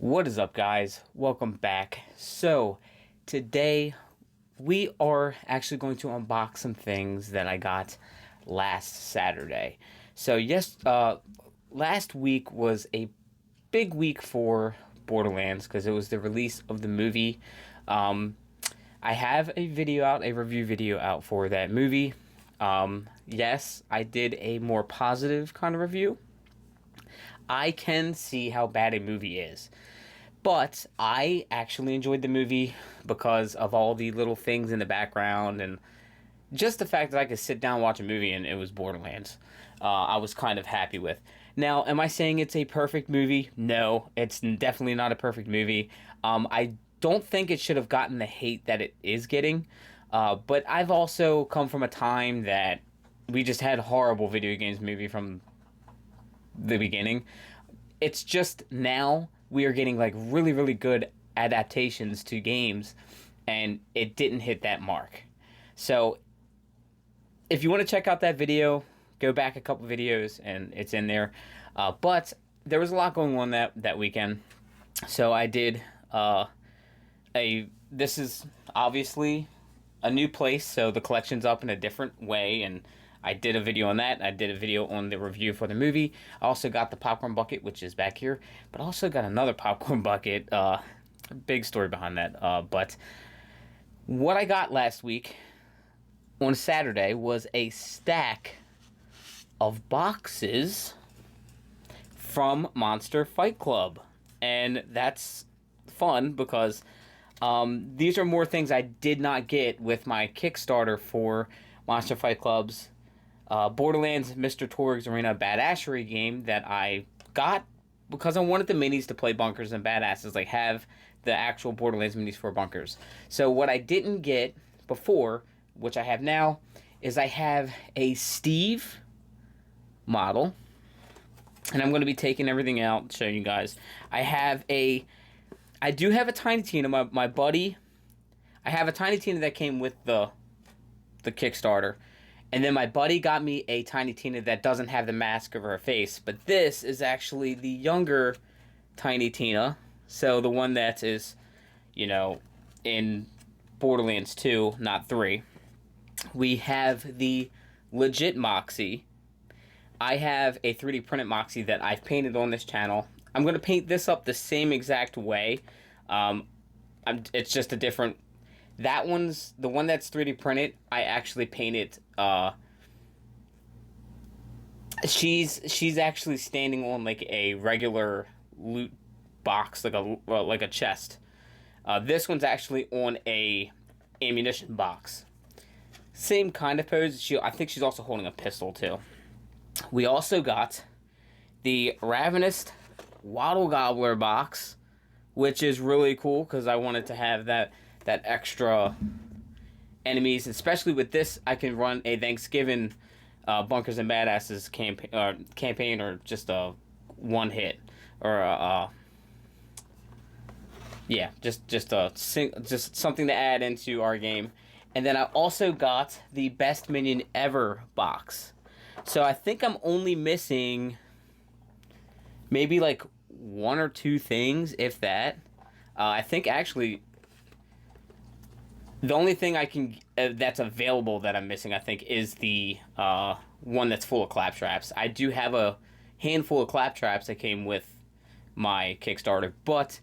What is up, guys? Welcome back. So today we are actually going to unbox some things that I got last Saturday. So last week was a big week for Borderlands because it was the release of the movie. I have a review video out for that movie. Yes, I did a more positive kind of review. I can see how bad a movie is. But I actually enjoyed the movie because of all the little things in the background and just the fact that I could sit down and watch a movie and it was Borderlands. I was kind of happy with. Now, am I saying it's a perfect movie? No, it's definitely not a perfect movie. I don't think it should have gotten the hate that it is getting. But I've also come from a time that we just had horrible video games movie from the beginning. It's just now we are getting like really good adaptations to games, and it didn't hit that mark. So if you want to check out that video, go back a couple videos and it's in there. But there was a lot going on that weekend. So I did this is obviously a new place, so the collection's up in a different way, and I did a video on that. I did a video on the review for the movie. I also got the popcorn bucket, which is back here, but I also got another popcorn bucket. Big story behind that. But what I got last week on Saturday was a stack of boxes from Monster Fight Club. And that's fun because these are more things I did not get with my Kickstarter for Monster Fight Club's Borderlands Mr. Torgue's Arena Badassery game that I got because I wanted the minis to play bunkers and badasses, like have the actual Borderlands minis for bunkers. So what I didn't get before, which I have now, is I have a Steve model, and I'm going to be taking everything out, showing you guys. I do have a Tiny Tina, my buddy. I have a Tiny Tina that came with the Kickstarter. And then my buddy got me a Tiny Tina that doesn't have the mask over her face. But this is actually the younger Tiny Tina. So the one that is, in Borderlands 2, not 3. We have the legit Moxie. I have a 3D printed Moxie that I've painted on this channel. I'm going to paint this up the same exact way. It's just a different... That one's the one that's 3D printed. I actually painted. She's actually standing on like a regular loot box, like a chest. This one's actually on a ammunition box. Same kind of pose. I think she's also holding a pistol too. We also got the Ravenous Waddle Gobbler box, which is really cool because I wanted to have that extra enemies, especially with this. I can run a Thanksgiving Bunkers and Badasses campaign, or just a one hit, or just something to add into our game. And then I also got the Best Minion Ever box. So I think I'm only missing maybe like one or two things, if that. I think actually the only thing I can that's available that I'm missing, I think, is the one that's full of claptraps. I do have a handful of claptraps that came with my Kickstarter, but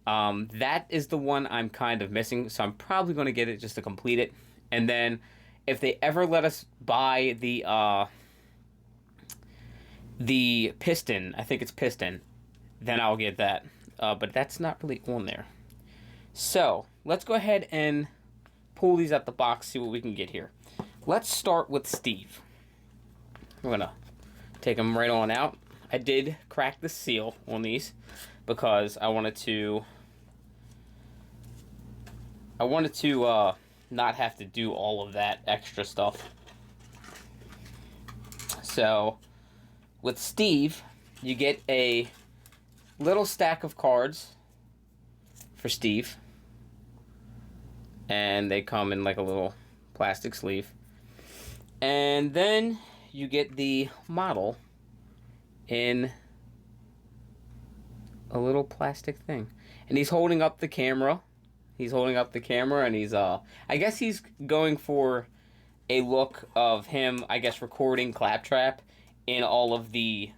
that is the one I'm kind of missing, so I'm probably going to get it just to complete it. And then if they ever let us buy the piston, I think it's piston, then I'll get that. But that's not really on there. So let's go ahead and pull these out the box, see what we can get here. Let's start with Steve. We're gonna take them right on out. I did crack the seal on these because I wanted to not have to do all of that extra stuff. So with Steve, you get a little stack of cards for Steve, and they come in like a little plastic sleeve. And then you get the model in a little plastic thing. And he's holding up the camera. He's holding up the camera, and he's, I guess he's going for a look of him, I guess, recording Claptrap in all of the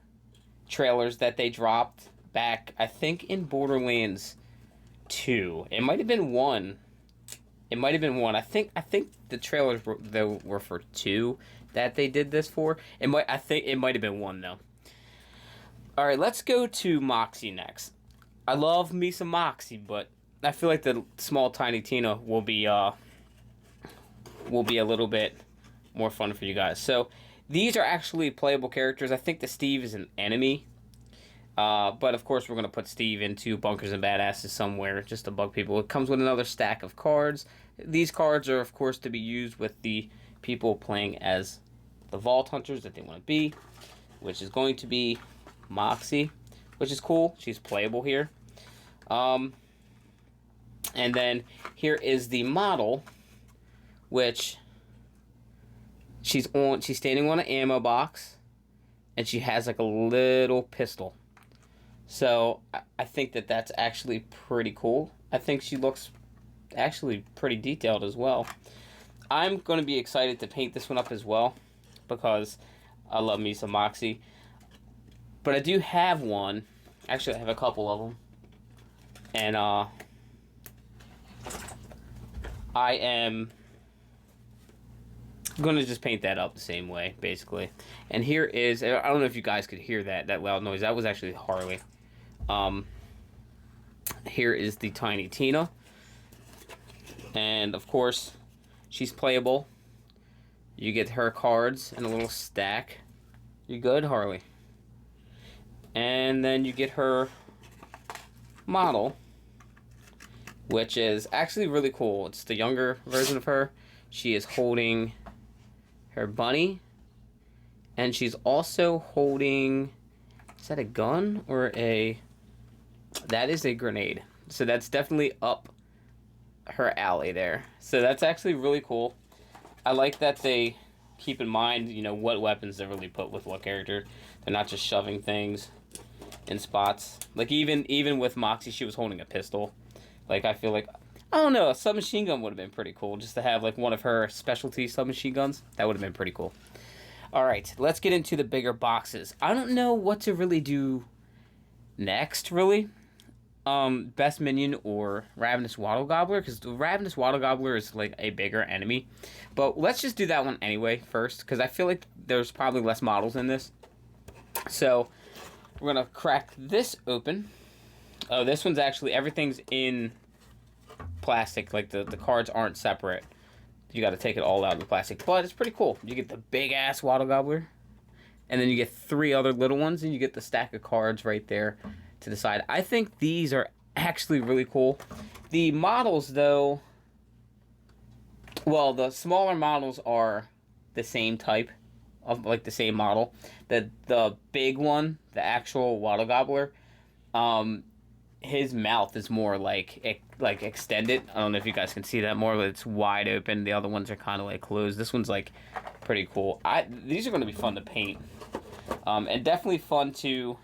trailers that they dropped back, I think, in Borderlands 2. It might have been 1. It might have been 1. I think the trailers were for 2 that they did this for. I think it might have been 1, though. Alright, let's go to Moxie next. I love me some Moxie, but I feel like the small tiny Tina will be a little bit more fun for you guys. So these are actually playable characters. I think the Steve is an enemy. But of course we're going to put Steve into Bunkers and Badasses somewhere just to bug people. It comes with another stack of cards. These cards are of course to be used with the people playing as the Vault Hunters that they want to be, which is going to be Moxie, which is cool. She's playable here. And then here is the model, which she's standing on an ammo box, and she has like a little pistol. So I think that that's actually pretty cool. I think she looks actually pretty detailed as well. I'm going to be excited to paint this one up as well because I love me some Moxie. But I do have one. Actually, I have a couple of them. And I am going to just paint that up the same way, basically. And here is, I don't know if you guys could hear that loud noise. That was actually Harley. Here is the Tiny Tina. And, of course, she's playable. You get her cards in a little stack. You good, Harley? And then you get her model, which is actually really cool. It's the younger version of her. She is holding her bunny, and she's also holding, is that a gun or a, that is a grenade. So that's definitely up her alley there. So that's actually really cool. I like that they keep in mind, you know, what weapons they really put with what character. They're not just shoving things in spots. Like even with Moxie, she was holding a pistol. Like I feel like, I don't know, a submachine gun would have been pretty cool. Just to have like one of her specialty submachine guns. That would have been pretty cool. Alright, let's get into the bigger boxes. I don't know what to really do next, really. Best minion or Ravenous Wattle Gobbler, because the Ravenous Wattle Gobbler is like a bigger enemy. But let's just do that one anyway first, because I feel like there's probably less models in this. So we're gonna crack this open. Oh, this one's actually, everything's in plastic, like the cards aren't separate. You got to take it all out of the plastic, but it's pretty cool. You get the big ass Wattle Gobbler, and then you get 3 other little ones, and you get the stack of cards right there to the side. I think these are actually really cool. The models, though, well, the smaller models are the same type of, like, the same model. The big one, the actual Wattle Gobbler, his mouth is more like extended. I don't know if you guys can see that more, but it's wide open. The other ones are kind of like closed. This one's like pretty cool. These are going to be fun to paint, and definitely fun to.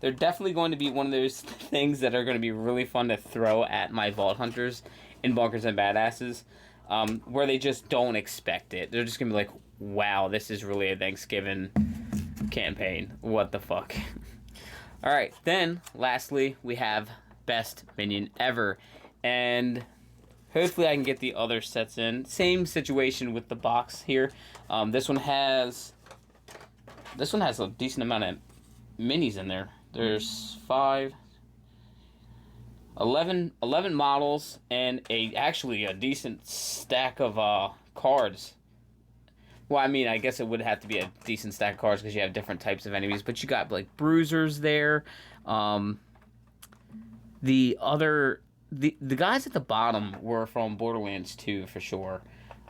They're definitely going to be one of those things that are going to be really fun to throw at my Vault Hunters in Bunkers and Badasses, where they just don't expect it. They're just going to be like, wow, this is really a Thanksgiving campaign. What the fuck? Alright, then, lastly, we have Best Minion Ever. And hopefully I can get the other sets in. Same situation with the box here. This one has a decent amount of minis in there. There's 11 models and actually a decent stack of cards. Well, I mean, I guess it would have to be a decent stack of cards because you have different types of enemies. But you got like bruisers there. The guys at the bottom were from Borderlands 2 for sure.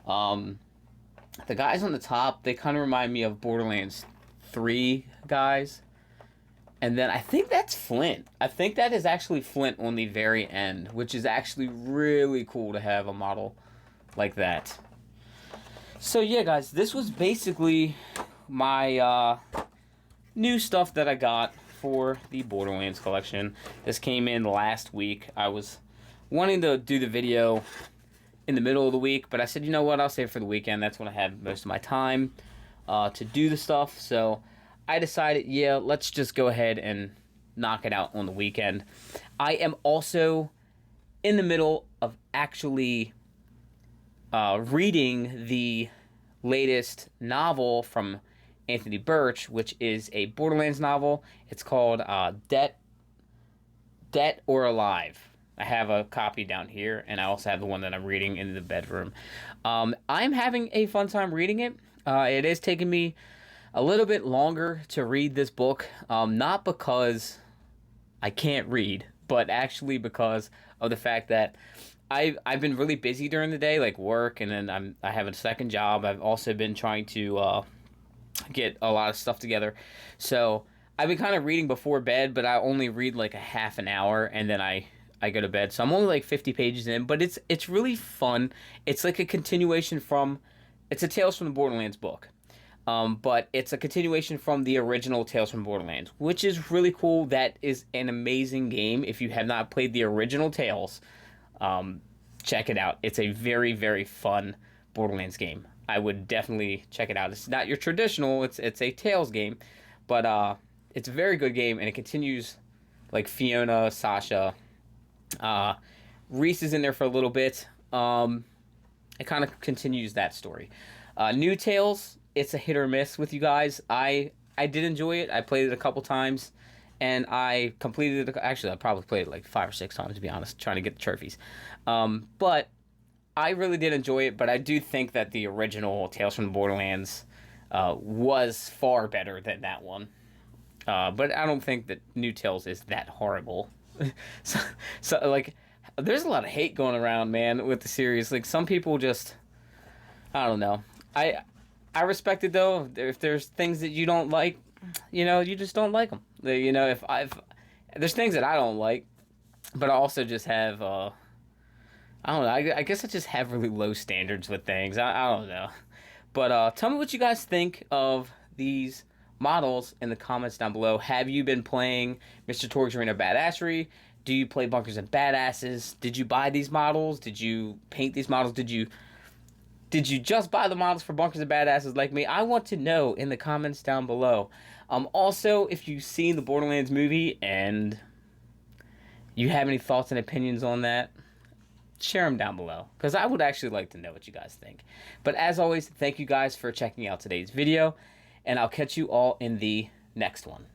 The guys on the top, they kind of remind me of Borderlands 3 guys. And then I think that's Flint. I think that is actually Flint on the very end, which is actually really cool to have a model like that. So yeah, guys, this was basically my new stuff that I got for the Borderlands collection. This came in last week. I was wanting to do the video in the middle of the week, but I said, you know what, I'll save it for the weekend. That's when I have most of my time to do the stuff. So I decided, yeah, let's just go ahead and knock it out on the weekend. I am also in the middle of actually reading the latest novel from Anthony Birch, which is a Borderlands novel. It's called Dead or Alive. I have a copy down here, and I also have the one that I'm reading in the bedroom. I'm having a fun time reading it. It is taking me a little bit longer to read this book, not because I can't read, but actually because of the fact that I've been really busy during the day, like work, and then I have a second job. I've also been trying to get a lot of stuff together. So I've been kind of reading before bed, but I only read like a half an hour, and then I go to bed. So I'm only like 50 pages in, but it's really fun. It's like a continuation from, it's a Tales from the Borderlands book. But it's a continuation from the original Tales from Borderlands, which is really cool. That is an amazing game. If you have not played the original Tales, check it out. It's a very, very fun Borderlands game. I would definitely check it out. It's not your traditional, it's a Tales game, but it's a very good game, and it continues like Fiona, Sasha, Reese is in there for a little bit. It kind of continues that story. New Tales, it's a hit or miss with you guys. I did enjoy it. I played it a couple times, and I completed it. Actually, I probably played it like 5 or 6 times, to be honest, trying to get the trophies. But I really did enjoy it, but I do think that the original Tales from the Borderlands was far better than that one. But I don't think that New Tales is that horrible. so like, there's a lot of hate going around, man, with the series. Like, some people just, I don't know. I respect it, though. If there's things that you don't like, you know, you just don't like them. You know, if there's things that I don't like, but I also just have, I don't know, I guess I just have really low standards with things. I don't know. But tell me what you guys think of these models in the comments down below. Have you been playing Mr. Torgue's Arena Badassery? Do you play Bunkers and Badasses? Did you buy these models? Did you paint these models? Did you just buy the models for Bunkers and Badasses like me? I want to know in the comments down below. Also, if you've seen the Borderlands movie and you have any thoughts and opinions on that, share them down below, because I would actually like to know what you guys think. But as always, thank you guys for checking out today's video, and I'll catch you all in the next one.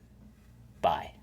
Bye.